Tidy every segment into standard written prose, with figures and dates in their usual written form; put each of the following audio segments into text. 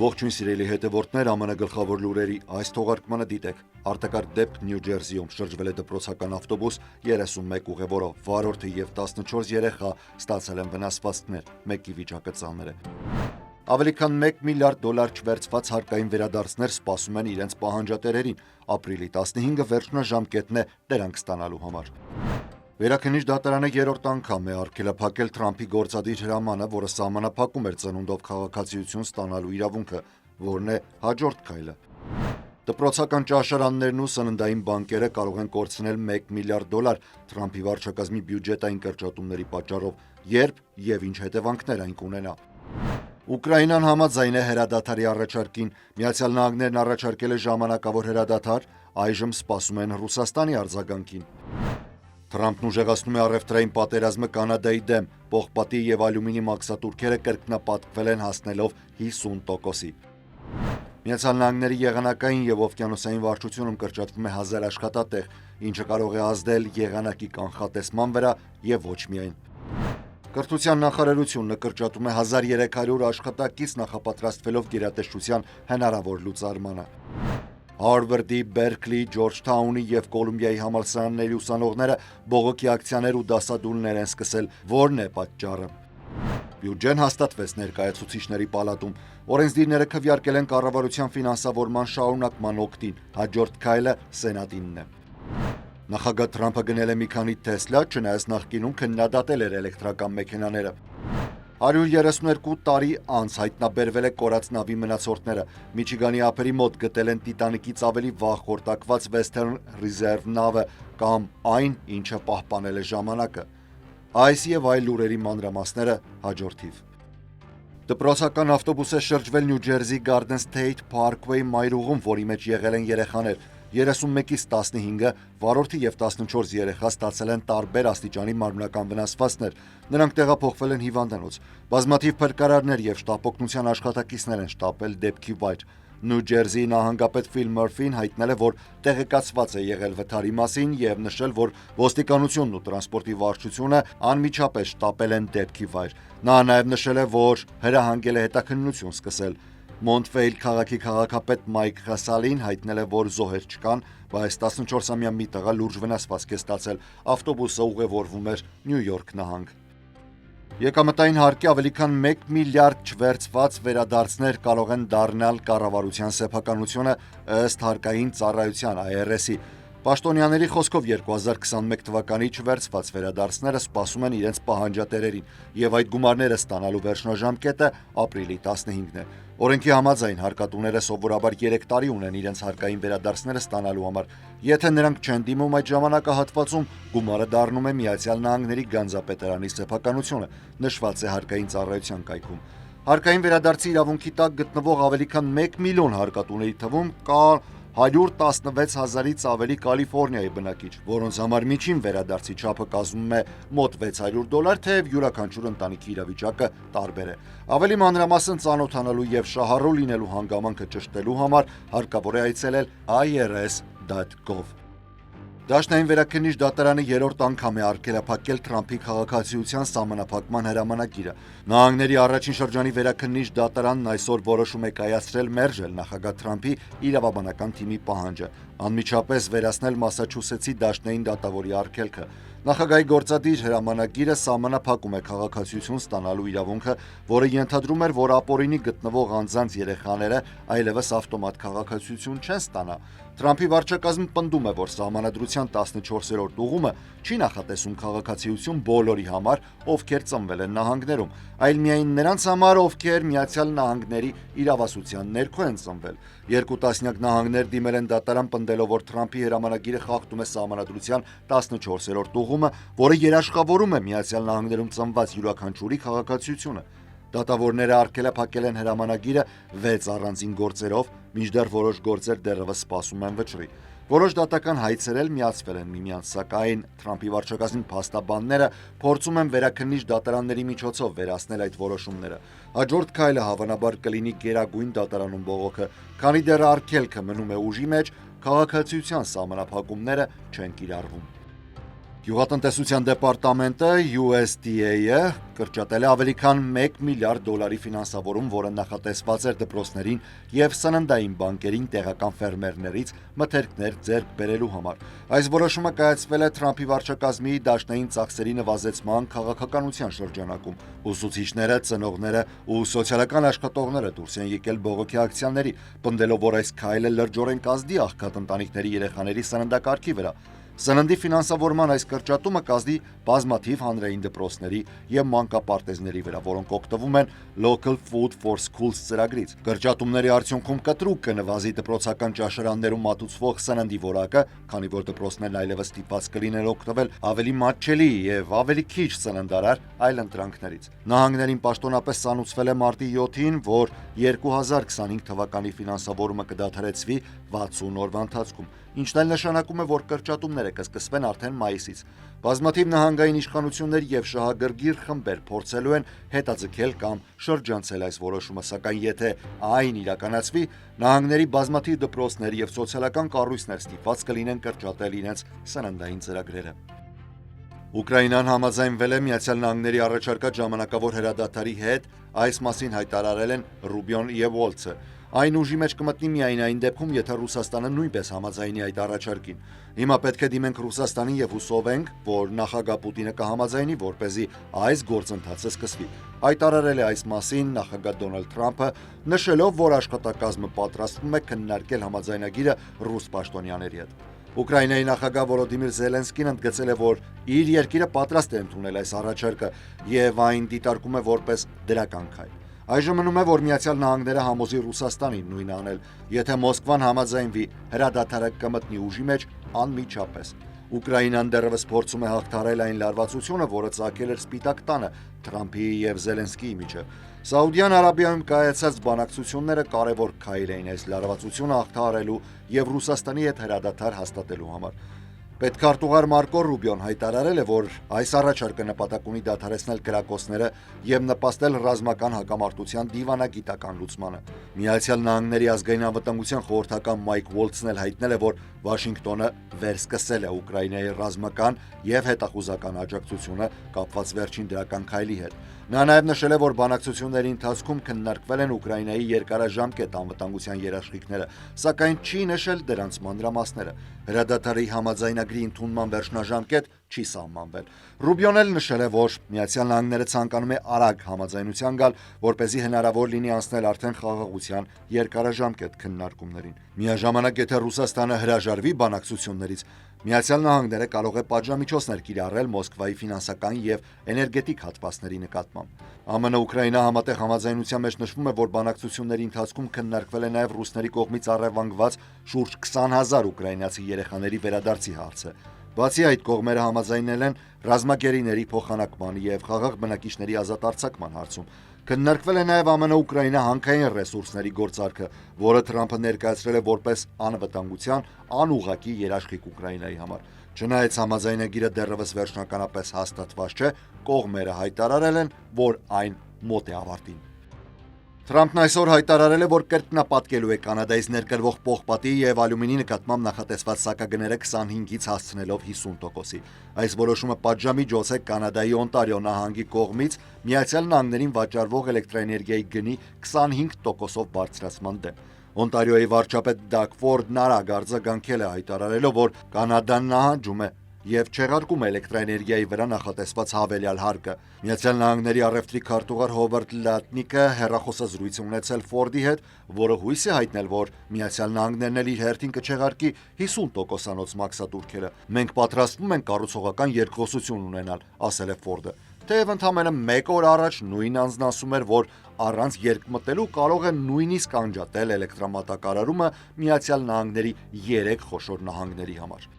Ողջույն սիրելի հետևորդներ, ԱՄՆ գլխավոր լուրերի այս թողարկմանը դիտեք։ Արտակարգ դեպք Նյու Ջերսիում շրջվել է դպրոցական ավտոբուս 31 ուղևորով, վարորդը և 14 երեխա ստացել են վնասվածքներ, մեկի վիճակը ծանր է։ Ավելի քան $1 միլիարդ չվերցված հարկային վերադարձներ սպասում են իրենց պահանջատերերին, ապրիլի 15-ը վերջնաժամկետն է դրանք ստանալու համար։ Վերաքննիչ դատարանը երրորդ անգամ է արգելափակել Թրամփի գործադիր հրամանը, որը սահմանափակում էր ծնունդով քաղաքացիություն ստանալու իրավունքը, որն է հաջորդ քայլը։ Դպրոցական ճաշարաններն ու սննդային բանկերը կարող են կորցնել $1 միլիարդ Թրամփի վարչակազմի բյուջետային կրճատումների պատճառով, երբ և ինչ հետևանքներ այն կունենա։ Ուկրաինան համաձայն է հրադադարի առաջարկին, ԱՄՆ-ն առաջարկել է ժամանակավոր հրադադար, այժմ սպասում են Ռուսաստանի արձագանքին։ Թրամփն ուժեղացնում է առևտրային պատերազմը Կանադայի դեմ, պողպատի և ալյումինի մաքսատուրքերը կրկնապատկվել են հասնելով 50%-ի։ ԱՄՆ-ի եղանակային և օվկիանոսային վարչությունում կրճատվում է 1000 աշխատատեղ, ինչը կարող է ազդել եղանակի կանխատեսման վրա և ոչ միայն։ Կրթության նախարարությունը կրճատում է 1300 աշխատակից նախապատրաստվելով գերատեսչության հնարավոր լուծարմանը։ Հարվարդի, Բերքլի, Ջորջթաունի և Կոլումբիայի համալսարանների ուսանողները բողոքի ակցիաներ ու դասադուլներ են սկսել, որն է պատճառը։ Բյուջեն հաստատվեց ներկայացուցիչների պալատում, օրենսդիրները քվեարկել են կառավարության ֆինանսավորման շարունակման օգտին, հաջորդ քայլը Սենատինն է։ Նախագահ Թրամփը գնել է մի քանի Թեսլա, չնայած նախկինում քննադատել էր էլեկտրական մեքենաները։ 132 տարի անց հայտնաբերվել է կորած նավի մնացորդները։ Միչիգանի ափերի մոտ գտել են Տիտանիկից ավելի վաղ խորտակված Western Reserve նավը կամ այն, ինչը պահպանել է ժամանակը։ Այս և այլ լուրերի մանրամասները հաջորդիվ։ Դպրոցական ավտոբուս է շրջվել Նյու Ջերսի Garden State Parkway մայրուղում, որի մեջ եղել են երեխաներ։ 31-ից 15-ը, վարորդը և 14 երեխա ստացել են տարբեր աստիճանի մարմնական վնասվածքներ։ Նրանք տեղափոխվել են հիվանդանոց։ Բազմաթիվ փրկարարներ և շտապօգնության աշխատակիցներ են շտապել դեպքի վայր։ Նյու Ջերսիի նահանգապետ Ֆիլ Մըրֆին հայտնել է, որ տեղեկացված է եղել վթարի մասին և նշել, որ ոստիկանությունն ու տրանսպորտի վարչությունը անմիջապես շտապել են դեպքի վայր։ Նա նաև նշել է, որ հրահանգել է հետաքննություն սկսել։ Մոնտվեյլ քաղաքի քաղաքապետ Մայք Խասալին հայտնել է, որ զոհեր չկան, բայց 14-ամյա մի տղա լուրջ վնասվածք է ստացել։ Ավտոբուսը ուղևորվում էր Նյու Յորք նահանգ։ Եկամտային հարկի ավելի քան $1 միլիարդ չվերցված վերադարձներ կարող են դառնալ կառավարության սեփականությունը ըստ հարկային ծառայության IRS-ի։ Պաշտոնյաների խոսքով 2021 թվականի չվերցված վերադարձները սպասում են իրենց պահանջատերերին, և այդ գումարները ստանալու վերջնաժամկետը ապրիլի 15-ն է։ Օրենքի համաձայն հարկատուները սովորաբար 3 տարի ունեն իրենց հարկային վերադարձները ստանալու համար։ Եթե նրանք չեն դիմում այդ ժամանակահատվածում, գումարը դառնում է ԱՄՆ գանձապետարանի սեփականությունը, նշված է հարկային ծառայության կայքում։ Հարկային վերադարձի իրավունքի տակ գտնվող ավելի քան 1 միլիոն հարկատուների թվում կա 116,000-ից ավելի Կալիֆոռնիայի բնակիչ, որոնց համար միջին վերադարձի չափը կազմում է մոտ $600, թեև յուրաքանչյուր ընտանիքի իրավիճակը տարբեր է։ Ավելի մանրամասն ծանոթանալու և շահառու լինելու հանգամանքը ճշտելու համար հարկավոր է այցելել irs.gov։ Դաշնային վերաքննիչ դատարանը երրորդ անգամ է արգելափակել Թրամփի քաղաքացիության սահմանափակման հրամանագիրը։ Նահանգների առաջին շրջանի վերաքննիչ դատարանն այսօր որոշում է կայացրել մերժել նախագահ Թրամփի իրավաբանական թիմի պահանջը, անմիջապես վերացնել Մասաչուսեթսի դաշնային դատավորի արգելքը։ Նախագահի գործադիր հրամանագիրը սահմանափակում է քաղաքացիություն ստանալու իրավունքը, որը ենթադրում էր, որ ապօրինի գտնվող անձանց երեխաները այլևս ավտոմատ քաղաքացիություն չեն ստանա։ Թրամփի վարչակազմը պնդում է, որ սահմանադրության 14-րդ ուղումը չի նախատեսում քաղաքացիություն բոլորի համար, ովքեր ծնվել են նահանգներում, այլ միայն նրանց համար, ովքեր ԱՄՆ իրավասության ներքո են ծնվել։ Երկու տասնյակ նահանգներ դիմել են դատարան, պնդելով, որ Թրամփի հրամանագիրը խախտում է սահմանադրության 14-րդ ուղումը, որը երաշխավորում է ԱՄՆ ծնված յուրաքանչյուրի քաղաքացիությունը։ Դատավորները արգելափակել են հրամանագիրը 6 առանձին գործերով, մինչդեռ որոշ գործեր դեռևս սպասում են վճռի։ Որոշ դատական հայցեր էլ միացվել են միմյանց, սակայն Թրամփի վարչակազմի փաստաբանները փորձում են վերաքննիչ դատարանների միջոցով վերացնել այդ որոշումները։ Հաջորդ քայլը հավանաբար կլինի Գերագույն դատարանում բողոքը, քանի դեռ արգելքը մնում է ուժի մեջ, քաղաքացիության սահմանափակումները չեն կիրառվում։ Գյուղատնտեսության դեպարտամենտը USDA-ը կրճատել է ավելի քան $1 միլիարդ ֆինանսավորում, որը նախատեսված էր դպրոցներին եւ սննդային բանկերին տեղական ֆերմերներից մթերքներ ձեռք բերելու համար։ Այս որոշումը կայացվել է Թրամփի վարչակազմի դաշնային ծախսերի նվազեցման քաղաքականության շրջանակում։ Ուսուցիչները, ծնողները ու սոցիալական աշխատողները դուրս են եկել բողոքի ակցիաների, պնդելով, որ այս քայլը լրջորեն կազդի աղքատ ընտանիքների երեխաների սննդակարգի վրա։ Սննդի ֆինանսավորման այս կրճատումը կազդի բազմաթիվ հանրային դպրոցների եւ մանկապարտեզների վրա, որոնք օգտվում են Local Food for Schools ծրագրից։ Կրճատումների արդյունքում կտրուկ կնվազի դպրոցական ճաշարաններում մատուցվող սննդի որակը, քանի որ դպրոցներն այլևս ստիպված կլինեն օգտվել ավելի մատչելի եւ ավելի քիչ սննդարար այլընտրանքներից։ Նահանգներին պաշտոնապես ցանուցվել է մարտի 7-ին, որ 2025 թվականի ֆինանսավորումը կդադարեցվի 60 օրվա ընթացքում, ինչն էլ նշանակում է, որ կրճատումները կսկսվեն արդեն մայիսից։ Բազմաթիվ նահանգային իշխանություններ եւ շահագրգիռ խմբեր փորձելու են հետաձգել կամ շրջանցել այս որոշումը, սակայն եթե այն իրականացվի, նահանգների բազմաթիվ դպրոցներ եւ սոցիալական կառույցներ ստիպված կլինեն կրճատել իրենց սննդային ծրագրերը։ Ուկրաինան համաձայնվել է Միացյալ Նահանգների առաջարկած ժամանակավոր հրադադարի հետ, այս մասին հայտարարել են Ռուբիոն եւ Վոլցը։ Այն ուժի մեջ կմտնի միայն այն դեպքում, եթե Ռուսաստանը նույնպես համաձայնի այդ առաջարկին։ Հիմա պետք է դիմենք Ռուսաստանին եւ հուսով ենք, որ նախագահ Պուտինը կհամաձայնի, որպեսզի այս գործընթացը սկսվի։ Հայտարարել է այս մասին նախագահ Դոնալդ Թրամփը, նշելով, որ աշխատակազմը պատրաստվում է քննարկել համաձայնագիրը ռուս պաշտոնյաների հետ։ Ուկրաինայի նախագահ Վոլոդիմիր Զելենսկին ընդգծել է, որ իր երկիրը պատրաստ է ընդունել այս առաջարկը եւ այն դիտարկում է որպես դրական քայլ։ Այժմ մնում է, որ Միացյալ Նահանգները համոզի Ռուսաստանին նույնը անել, եթե Մոսկվան համաձայնվի, հրադադարը կմտնի ուժի մեջ անմիջապես։ Ուկրաինան դեռևս փորձում է հաղթահարել այն լարվածությունը, որը ծագել էր Սպիտակ տանը Թրամփի եւ Զելենսկիի միջեւ։ Սաուդյան Արաբիայում կայացած բանակցությունները կարևոր քայլ էին այս լարվածությունը հաղթահարելու եւ Ռուսաստանի հետ հրադադար հաստատելու համար։ Պետքարտուղար Մարկո Ռուբիոն հայտարարել է, որ այս առաջարկը նպատակ ունի դադարեցնել կրակոցները եւ նպաստել ռազմական հակամարտության դիվանագիտական լուծմանը։ Միացյալ Նահանգների ազգային անվտանգության խորհրդական Մայք Վոլցն էլ հայտնել է, որ Վաշինգտոնը վերսկսել է Ուկրաինայի ռազմական եւ հետախուզական աջակցությունը կապված վերջին դրական քայլի հետ։ Նա նաև նշել է, որ բանակցությունների ընթացքում քննարկվել են Ուկրաինայի երկարաժամկետ անվտանգության երաշխիքները, սակայն չի նշել դրանց մանրամասները։ Հրադադարի համաձայնագրի ընդունման վերջնաժամկետ չի սահմանվել։ Ռուբիոն էլ նշել է, որ Միացյալ Նահանգները ցանկանում է արագ համաձայնության գալ, որպեսզի հնարավոր լինի անցնել արդեն խաղաղության երկարաժամկետ քննարկումներին։ Միաժամանակ, եթե Ռուսաստանը հրաժարվի բանակցություններից, Միացյալ Նահանգները կարող է պատժամիջոցներ կիրառել Մոսկվայի ֆինանսական եւ էներգետիկ հատվածների նկատմամբ։ ԱՄՆ-Ուկրաինա համատեղ համաձայնության մեջ նշվում է, որ բանակցությունների ընթացքում քննարկվել է նաեւ ռուսների կողմից առևանգված շուրջ 20,000 ուկրաինացի երեխաների վերադարձի հարցը։ Բացի այդ, կողմերը համաձայնել են ռազմագերիների փոխանակման եւ խաղաղ բնակիչների ազատ արձակման հարցում։ Քննարկվել է նաև ԱՄՆ-Ուկրաինա հանքային ռեսուրսների գործարքը, որը Թրամփը ներկայացրել է որպես անվտանգության անուղղակի երաշխիք Ուկրաինայի համար։ Չնայած համաձայնագիրը դեռևս վերջնականապես հաստատված չէ, կողմերը հայտարարել են, որ այն մոտ է ավարտին։ Թրամփն այսօր հայտարարել է, որ կրկնապատկելու է Կանադայից ներկրվող պողպատի եւ ալյումինի նկատմամբ նախատեսված սակագները 25-ից հասցնելով 50%-ի։ Այս որոշումը պատժամիջոց է Կանադայի Օնտարիո նահանգի կողմից Միացյալ Նահանգներին վաճառվող էլեկտրաէներգիայի գնի 25%-ով բարձրացման դեմ։ Օնտարիոյի վարչապետ Դագ Ֆորդն արագ արձագանքել է, հայտարարելով, որ Կանադան նահանջում է եւ չեղարկում է էլեկտրաէներգիայի վրա նախատեսված հավելյալ հարկը։ Միացյալ Նահանգների առևտրի քարտուղար Հովարդ Լատնիկը հեռախոսազրույց ունեցել Ֆորդի հետ, որը հույս է հայտնել, որ Միացյալ Նահանգներն էլ իր հերթին կչեղարկի 50%-անոց մաքսատուրքերը։ Մենք պատրաստվում ենք կառուցողական երկխոսություն ունենալ, ասել է Ֆորդը։ Թեև ընդամենը 1 օր առաջ նույն անձն ասում էր, որ առանց երկմտելու կարող է նույնիսկ անջատել էլեկտրամատակարարումը Միացյալ Նահանգների 3 խոշոր նահանգների համար։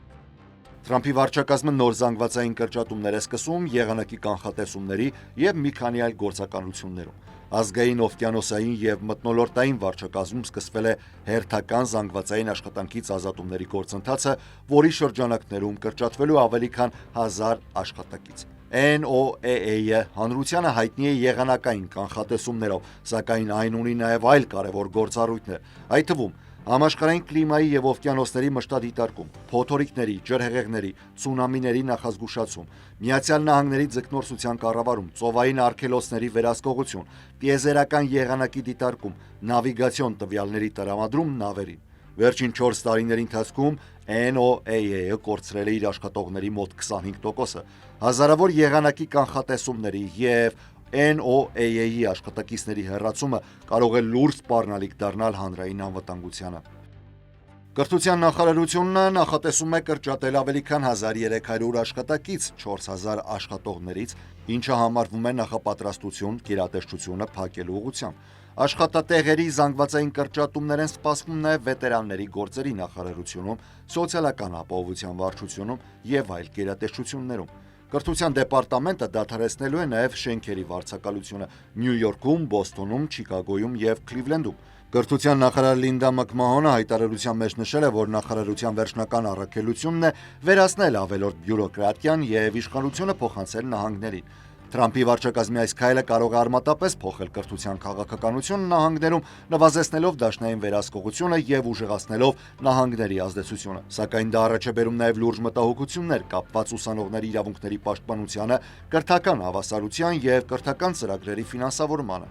Թրամփի վարչակազմը նոր զանգվածային կրճատումներ է սկսում եղանակի կանխատեսումների եւ մի քանի այլ գործականություններում։ Ազգային օվկիանոսային եւ մթնոլորտային վարչակազմում սկսվել է հերթական զանգվածային աշխատանքից ազատումների գործընթացը, որի շրջանակներում կրճատվելու ավելի քան 1000 աշխատակից։ NOAA-ը հանրությանը հայտնի է եղանակային կանխատեսումներով, սակայն այն ունի նաև այլ կարևոր գործառույթներ, այդ թվում Համաշխարհային կլիմայի եւ օվկիանոսների մշտադիտարկում, փոթորիկների, ջրհեղեղների, ցունամիների նախազգուշացում, Միացյալ Նահանգների ձկնորսության կառավարում, ծովային արգելոցների վերահսկողություն, տիեզերական եղանակի դիտարկում, նավիգացիոն տվյալների տրամադրում նավերին։ Վերջին 4 տարիների ընթացքում NOAA-ը կորցրել է իր աշխատողների մոտ 25%-ը, հազարավոր եղանակի կանխատեսումների եւ NOAA-ի աշխատակիցների հեռացումը կարող է լուրջ սպառնալիք դառնալ հանրային անվտանգությանը։ Կրթության նախարարությունը նախատեսում է կրճատել ավելի քան 1300 աշխատակից 4000 աշխատողներից, ինչը համարվում է նախապատրաստություն գերատեսչությունը փակելու ուղղությամբ։ Աշխատատեղերի զանգվածային կրճատումներ են սպասվում նաև վետերանների գործերի նախարարությունում, սոցիալական ապահովության վարչությունում եւ այլ գերատեսչություններում։ Կրթության դեպարտամենտը դադարեցնելու է նաև շենքերի վարձակալությունը Նյու Յորքում, Բոստոնում, Չիկագոյում եւ Քլիվլենդում։ Կրթության նախարար Լինդա Մակմահոնը հայտարարության մեջ նշել է, որ նախարարության վերջնական առաքելությունն է վերացնել ավելորդ բյուրոկրատիան եւ իշխանությունը փոխանցել նահանգներին։ Թրամփի վարչակազմի այս քայլը կարող է արմատապես փոխել կրթության քաղաքականությունը նահանգներում, նվազեցնելով դաշնային վերահսկողությունը եւ ուժեղացնելով նահանգների ազդեցությունը։ Սակայն դա առաջ է բերում նաեւ լուրջ մտահոգություններ կապված ուսանողների իրավունքների պաշտպանությանը, կրթական հավասարության եւ կրթական ծրագրերի ֆինանսավորմանը։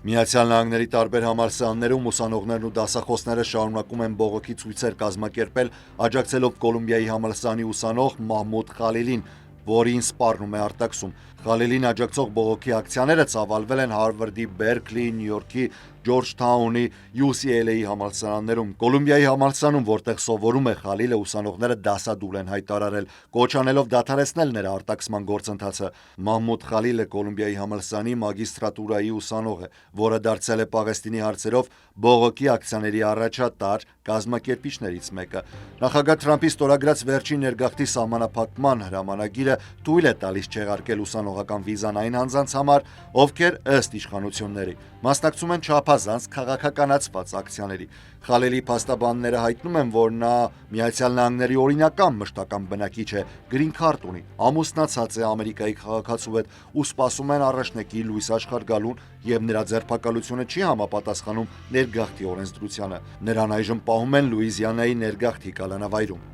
Միացյալ Նահանգների տարբեր համալսարաններում ուսանողներն ու դասախոսները շարունակում են բողոքի ցույցեր կազմակերպել, աջակցելով Կոլումբիայի համալսարանի ուսանող Մահմուդ Խալիլին, որին սպառնում է արտաքսում։ Խալիլին աջակցող բողոքի ակցիաները ծավալվել են Հարվարդի, Բերքլի, Նյու Յորքի, Ջորջթաունի, UCLA-ի համալսարաններում։ Կոլումբիայի համալսարանում, որտեղ սովորում է Խալիլը, ուսանողները դասադուլ են հայտարարել, կոչ անելով դադարեցնել նրա արտաքսման գործընթացը։ Մահմուդ Խալիլը Կոլումբիայի համալսարանի մագիստրատուրայի ուսանող է, որը դարձել է Պաղեստինի հարցերով բողոքի ակցիաների առաջատար կազմակերպիչներից մեկը։ Նախագահ Թրամփի ստորագրած վերջին ներգաղթի սահմանափակման հրամանագիրը թույլ է տալիս չեղարկել ուսանողական վիզան այն անձանց համար, ովքեր ըստ իշխանությունների մասնակցում են չափազանց քաղաքականացված ակցիաների։ Խալիլի փաստաբանները հայտնում են, որ նա Միացյալ Նահանգների օրինական մշտական բնակիչ է, գրին քարտ ունի, ամուսնացած է Ամերիկայի քաղաքացու հետ ու սպասում են առաջնեկի լույս աշխարհ գալուն եւ նրա ձերբակալությունը չի համապատասխանում ներգաղթի օրենսդրությանը։ Նրան այժմ պահում են Լուիզիանայի ներգաղթի կալանավայրում։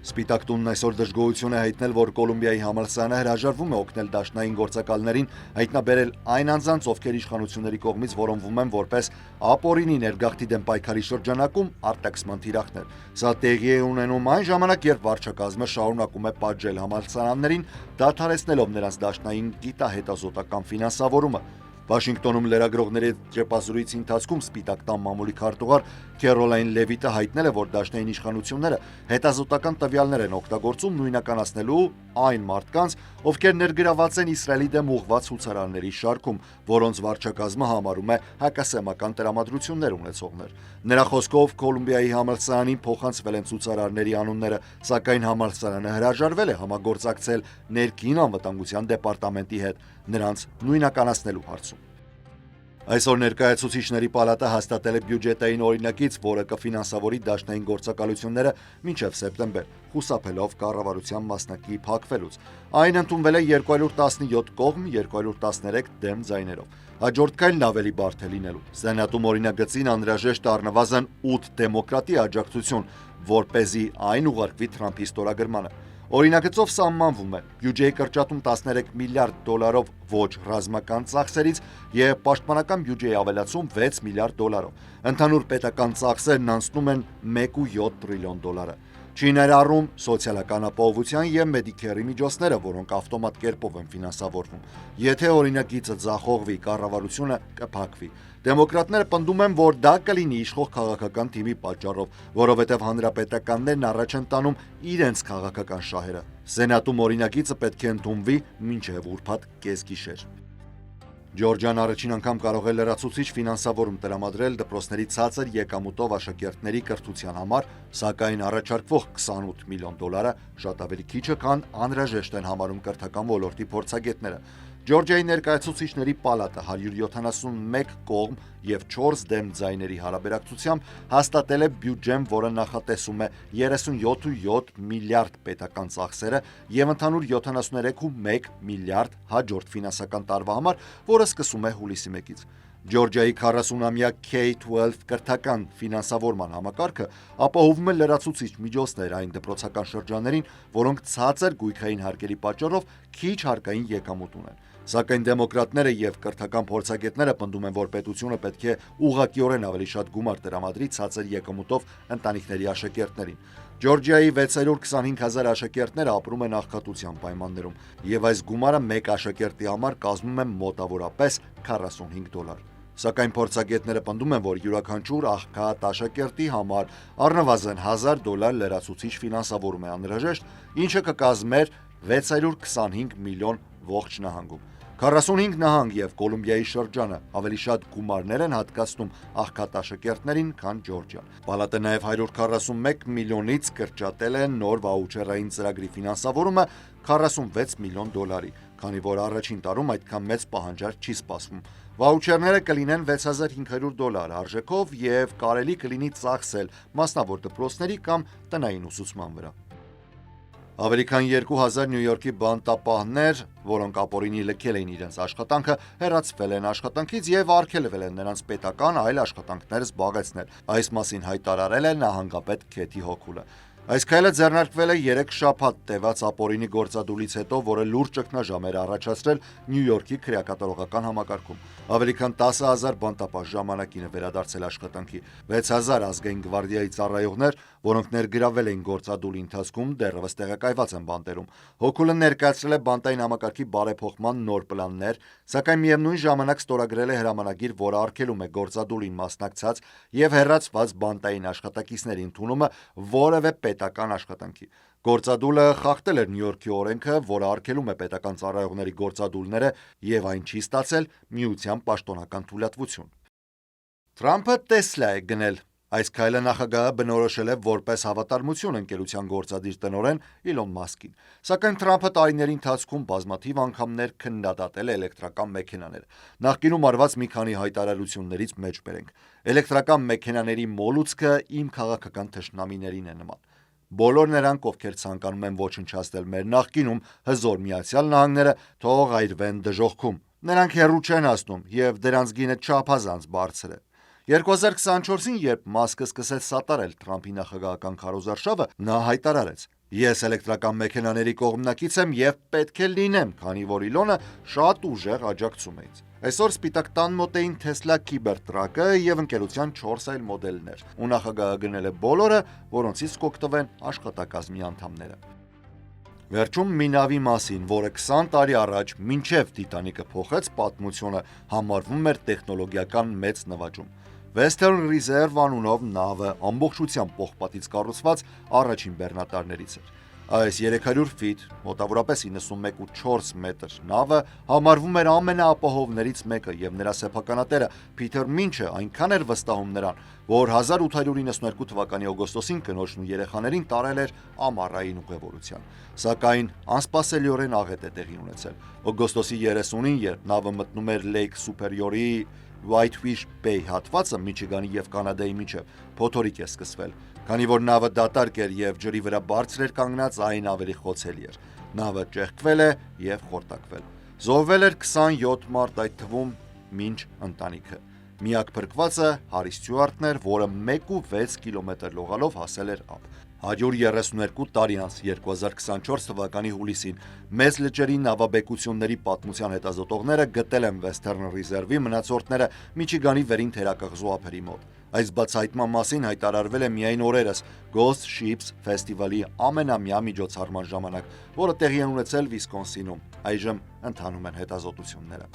Սպիտակ տունն այսօր դժգոհություն է հայտնել, որ Կոլումբիայի համալսարանը հրաժարվում է օգնել դաշնային գործակալներին հայտնաբերել այն անձանց, ովքեր իշխանությունների կողմից որոնվում են որպես ապօրինի ներգաղթի դեմ պայքարի շրջանակում արտաքսման թիրախներ։ Սա տեղի է ունենում այն ժամանակ, երբ վարչակազմը շարունակում է պատժել համալսարաններին, դադարեցնելով նրանց դաշնային գիտահետազոտական ֆինանսավորումը։ Վաշինգտոնում լրագրողների ճեպազրույցի ընթացքում Սպիտակ տան մամուլի քարտուղար Քերոլայն Լևիտը հայտնել է, որ դաշնային իշխանությունները հետազոտական տվյալներ են օգտագործում նույնականացնելու այն մարդկանց, ովքեր ներգրաված են Իսրայելի դեմ ուղղված ցուցարարների շարքում, որոնց վարչակազմը համարում է հակասեմական տրամադրություններ ունեցողներ։ Նրա խոսքով Կոլումբիայի համալսարանին փոխանցվել են ցուցարարների անունները, սակայն համալսարանը հրաժարվել է համագործակցել ներքին անվտանգության դեպարտամենտի հետ նրանց նույնականացնելու հարցում։ Այսօր ներկայացուցիչների պալատը հաստատել է բյուջետային օրինագիծ, որը կֆինանսավորի դաշնային գործակալությունները մինչև սեպտեմբեր, խուսափելով կառավարության մասնակի փակվելուց։ Այն ընդունվել է 217 կողմ, 213 դեմ ձայներով։ Հաջորդ քայլն ավելի բարդ է լինելու։ Սենատում օրինագծին անհրաժեշտ է առնվազն 8 դեմոկրատի աջակցություն, որպեսզի այն ուղարկվի Թրամփի ստորագրմանը։ Օրինագծով սահմանվում է բյուջեի կրճատում 13 միլիարդ դոլարով ոչ ռազմական ծախսերից եւ պաշտպանական բյուջեի ավելացում 6 միլիարդ դոլարով։ Ընդհանուր պետական ծախսերն անցնում են 1.7 տրիլիոն դոլարը։ Չի ներառում սոցիալական ապահովության եւ մեդիկերի միջոցները, որոնք ավտոմատ կերպով են ֆինանսավորվում։ Եթե օրինագիծը ձախողվի, կառավարությունը կփակվի։ Դեմոկրատները պնդում են, որ դա կլինի իշխող քաղաքական թիմի պատճառով, որովհետև հանրապետականներն առաջ են տանում իրենց քաղաքական շահերը։ Սենատում օրինագիծը պետք է ընդունվի մինչև ուրբաթ կեսգիշեր։ Ջորջիան առաջին անգամ կարող է լրացուցիչ ֆինանսավորում տրամադրել դպրոցների ցածր եկամուտով աշակերտների կրթության համար, սակայն առաջարկվող 28 միլիոն դոլարը շատ ավելի քիչ է, քան անհրաժեշտ են համարում կրթական ոլորտի փորձագետները։ Ջորջիայի ներկայացուցիչների պալատը 171 կողմ եւ 4 դեմ ձայների հարաբերակցությամբ հաստատել է բյուջեն, որը նախատեսում է 37.7 միլիարդ պետական ծախսերը եւ ընդհանուր 73.1 միլիարդ հաջորդ ֆինանսական տարվա համար, որը սկսում է հուլիսի 1-ից։ Ջորջիայի 40-ամյա K-12 կրթական ֆինանսավորման համակարգը ապահովում է լրացուցիչ միջոցներ այն դպրոցական շրջաններին, որոնք ցածր գույքային հարկերի պատճառով քիչ հարկային եկամուտ ունեն։ Սակայն դեմոկրատները եւ կրթական փորձագետները պնդում են, որ պետությունը պետք է ուղղակիորեն ավելի շատ գումար տրամադրի ցածր եկամուտով ընտանիքների աշակերտներին։ Ջորջիայի 625,000 աշակերտները ապրում են աղքատության պայմաններում, եւ այս գումարը մեկ աշակերտի համար կազմում է մոտավորապես $45։ Սակայն փորձագետները պնդում են, որ յուրաքանչյուր աղքատ աշակերտի համար առնվազն $1000 լրացուցիչ ֆինանսավորում է անհրաժեշտ, ինչը կկազմեր 625 միլիոն ողջ նահանգում։ 45 նահանգ եւ Կոլումբիայի շրջանը ավելի շատ գումարներ են հատկացնում աղքատ աշակերտներին, քան Ջորջիան։ Պալատը նաեւ 141 միլիոնից կրճատել է նոր վաուչերային ծրագրի ֆինանսավորումը $46 միլիոն, քանի որ առաջին տարում այդքան մեծ պահանջարկ չի սպասվում։ Վաուչերները կլինեն $6500 արժեքով եւ կարելի կլինի ծախսել մասնավոր դպրոցների կամ տնային ուսուցման վրա։ Ավելի քան 2000 Նյու Յորքի բանտապահներ, որոնք ապօրինի լքել էին իրենց աշխատանքը, հեռացվել են աշխատանքից եւ արգելվել են նրանց պետական այլ աշխատանքներ զբաղեցնել։ Այս մասին հայտարարել է նահանգապետ Քեթի Հոքուլը։ Այս քայլը ձեռնարկվել է 3 շաբաթ տևած ապօրինի գործադուլից հետո, որը լուրջ ճգնաժամ էր առաջացրել Նյու Յորքի քրեակատարողական համակարգում։ Ավելի քան 10,000 բանտապահ ժամանակին է վերադարձել աշխատանքի։ 6000 ազգային գվարդիայի ծառայողներ, որոնք ներգրավել էին գործադուլի ընթացքում, դեռևս տեղակայված են բանտերում։ Հոքուլը ներկայացրել է բանտային համակարգի բարեփոխման նոր պլաններ, սակայն միևնույն ժամանակ ստորագրել է հրամանագիր, որը արգելում է գործադուլին մասնակցած եւ հեռացված բանտային աշխատակիցների ընդունումը որևէ պետական աշխատանքի։ Գործադուլը խախտել էր Նյու Յորքի օրենքը, որը արգելում է պետական ծառայողների գործադուլները եւ այն չի ստացել միության պաշտոնական թույլատվություն։ Թրամփը Տեսլա է գնել։ Այս քայլը նախագահը բնորոշել է որպես հավատարմություն ընկերության գործադիր տնօրեն Իլոն Մասկին։ Սակայն Թրամփը տարիների ընթացքում բազմաթիվ անգամներ քննադատել է էլեկտրական մեքենաները։ Նախկինում արված մի քանի հայտարարություններից մեջ բերենք։ Էլեկտրական մեքենաների մոլուցքը իմ քաղաքական թշնամիներին է նման։ Բոլոր նրանք, ովքեր ցանկանում են ոչնչացնել մեր նախկինում հզոր Միացյալ Նահանգները, թող այրվեն դժոխքում։ Նրանք հեռու չեն հասնում եւ դրանց գինը չափազանց բարձր է։ 2024-ին, երբ Մասկը սկսեց սատարել Թրամփի նախագահական քարոզարշավը, նա հայտարարեց. «Ես էլեկտրական մեքենաների կողմնակից եմ եւ պետք է լինեմ, քանի որ Իլոնը շատ ուժեղ աջակցում է ինձ»։ Այսօր Սպիտակ տան մոտ էին Tesla Cybertruck-ը եւ ընկերության 4 այլ մոդելներ, ու նախագահը գնել է բոլորը, որոնցից կօգտվեն աշխատակազմի անդամները։ Վերջում մի նավի մասին, որը 20 տարի առաջ մինչև Տիտանիկը փոխեց պատմությունը, համարվում էր տեխնոլոգիական մեծ նվաճում։ Western Reserve անունով նավը ամբողջությամբ պողպատից կառուցված առաջին բեռնատարներից էր։ Այս 300 ֆիտ, մոտավորապես 91.4 մետր նավը համարվում էր ամենաապահովներից մեկը եւ նրա սեփականատերը Փիթեր Մինչը այնքան էր վստահում նրան, որ 1892 թվականի օգոստոսին կնոջն ու երեխաներին տարել էր ամառային ուղևորության։ Սակայն անսպասելիորեն աղետ է տեղի ունեցել։ Օգոստոսի 30-ին, երբ նավը մտնում էր Lake Superior-ի Whitefish Bay հատվածը Միչիգանի եւ Կանադայի միջև, փոթորիկ է սկսվել։ Քանի որ նավը դատարկ էր եւ ջրի վրա բարձր էր կանգնած, այն ավելի խոցելի էր։ Նավը ճեղքվել է եւ խորտակվել։ Զոհվել էր 27 մարդ, այդ թվում մինչ ընտանիքը։ Միակ փրկվածը Հարի Ստյուարտն էր, որը 1.6 կիլոմետր լողալով հասել էր ափ։ 132 տարի անց 2024 թվականի հուլիսին մեծ լճերի նավաբեկությունների պատմության հետազոտողները գտել են Western Reserve-ի մնացորդները Միչիգանի վերին թերակղզու ափերի մոտ։ Այս բացահայտման մասին հայտարարվել է միայն օրերս Ghost Ships ֆեստիվալի ամենամյա միջոցառման ժամանակ, որը տեղի է ունեցել Վիսկոնսինում։ Այժմ ընթանում են հետազոտությունները։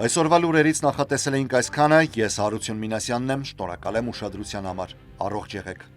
Այսօրվա լուրերից նախատեսել էինք այսքանը, ես Հարություն Մինասյանն եմ, շնորհակալ եմ ուշադրության համար։ Առողջ եղեք։